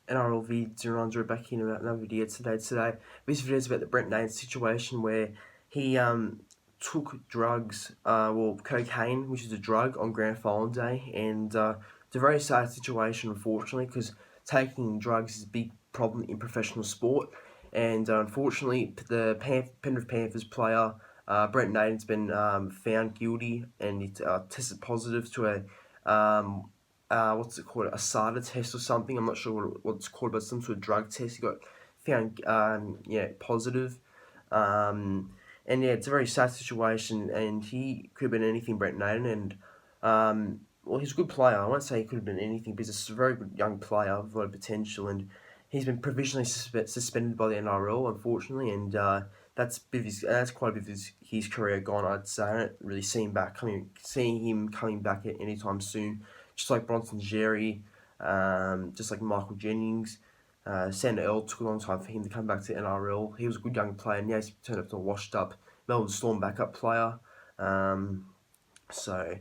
NRL V0 back in about another video today. This video is about the Brent Naden situation where he took drugs, cocaine, which is a drug, on grand final day, and it's a very sad situation, unfortunately, because taking drugs is a big problem in professional sport, and unfortunately, the Penrith Panthers player Brent Naden's been found guilty, and it tested positive to what's it called, a SADA test or something. I'm not sure what it's called, but some sort of drug test. He got found, positive. And yeah, it's a very sad situation, and he could have been anything, Brent Naden, and he's a good player. I won't say he could have been anything, because he's a very good young player with a lot of potential, and he's been provisionally suspended by the NRL, unfortunately, and that's quite a bit of his career gone, I'd say. I don't really see him coming back at any time soon. Just like Bronson Jerry, just like Michael Jennings. NRL took a long time for him to come back to NRL. He was a good young player, and yeah, he's turned up to a washed up Melbourne Storm backup player. So,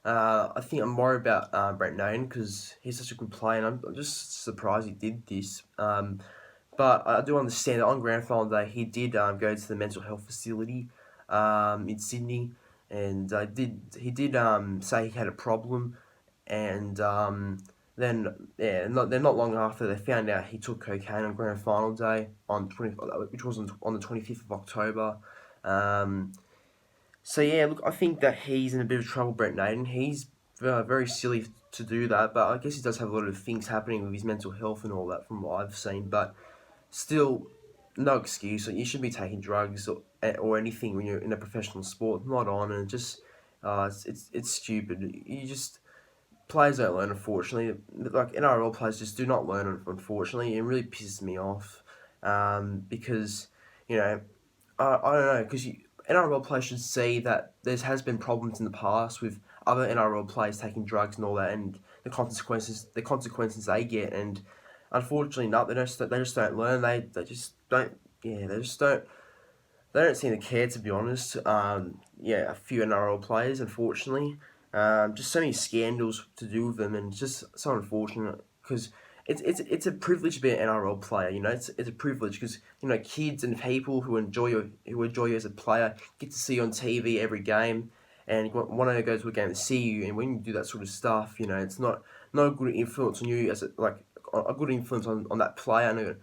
I think I'm worried about Brent Naden, because he's such a good player, and I'm just surprised he did this. But I do understand that on grand final day, he did go to the mental health facility in Sydney, and he did say he had a problem, and then not long after, they found out he took cocaine on grand final day which was on the 25th of October. So yeah, look, I think that he's in a bit of trouble, Brent Naden. He's very silly to do that, but I guess he does have a lot of things happening with his mental health and all that, from what I've seen. But still, no excuse. You shouldn't be taking drugs or anything when you're in a professional sport. Not on, and it's stupid. Players don't learn, unfortunately. Like, NRL players just do not learn, unfortunately. It really pisses me off, because I don't know, because NRL players should see that there has been problems in the past with other NRL players taking drugs and all that, and the consequences they get, and unfortunately, they just don't learn. They just don't. Yeah, they just don't. They don't seem to care, to be honest. A few NRL players, unfortunately. Just so many scandals to do with them, and it's just so unfortunate, because it's a privilege to be an NRL player. It's a privilege, because kids and people who enjoy you as a player get to see you on TV every game, and want to go to a game to see you. And when you do that sort of stuff, it's not a good influence on you, a good influence on that player, and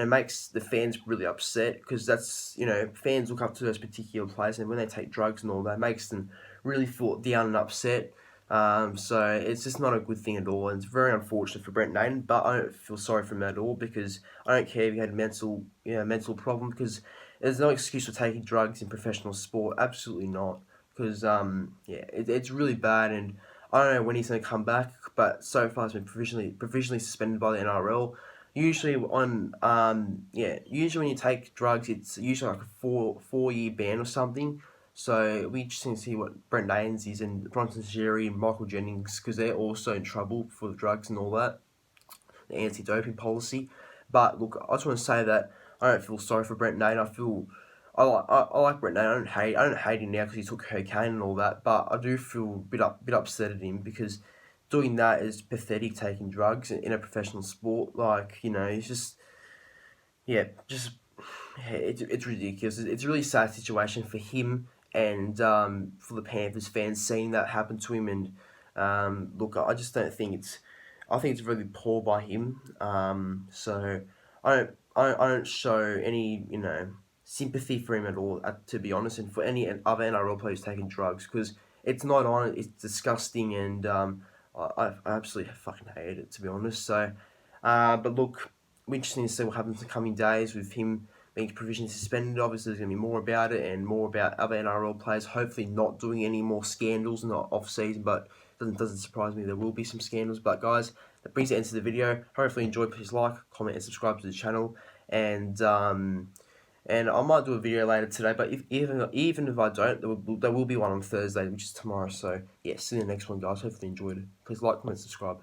it makes the fans really upset, because that's, fans look up to those particular players, and when they take drugs and all that, it makes them really feel down and upset. So it's just not a good thing at all, and it's very unfortunate for Brent Naden, but I don't feel sorry for him at all, because I don't care if he had a mental problem, because there's no excuse for taking drugs in professional sport. Absolutely not, because it's really bad, and I don't know when he's going to come back, but so far he's been provisionally suspended by the NRL. Usually when you take drugs, it's usually like a 4-year ban or something. So we just need to see what Brent Naden's is, and Bronson Jerry and Michael Jennings, because they're also in trouble for the drugs and all that, the anti-doping policy. But look, I just want to say that I don't feel sorry for Brent Naden. I like Brent Naden. I don't hate him now because he took cocaine and all that. But I do feel a bit upset at him, because doing that is pathetic. Taking drugs in a professional sport, it's just it's ridiculous. It's a really sad situation for him, and for the Panthers fans seeing that happen to him. And look, I just don't think I think it's really poor by him. So I don't show any sympathy for him at all, to be honest, and for any other NRL players taking drugs, because it's not on. It's disgusting, and I absolutely fucking hate it, to be honest. So, but look, we're interested to see what happens in the coming days with him being provisionally suspended. Obviously, there's going to be more about it, and more about other NRL players hopefully not doing any more scandals in the off-season, but doesn't surprise me, there will be some scandals. But guys, that brings the end to the video. Hopefully you enjoyed. Please like, comment, and subscribe to the channel, and I might do a video later today, but even if I don't, there will be one on Thursday, which is tomorrow. So yeah, see you in the next one, guys. Hopefully you enjoyed it. Please like, comment, subscribe.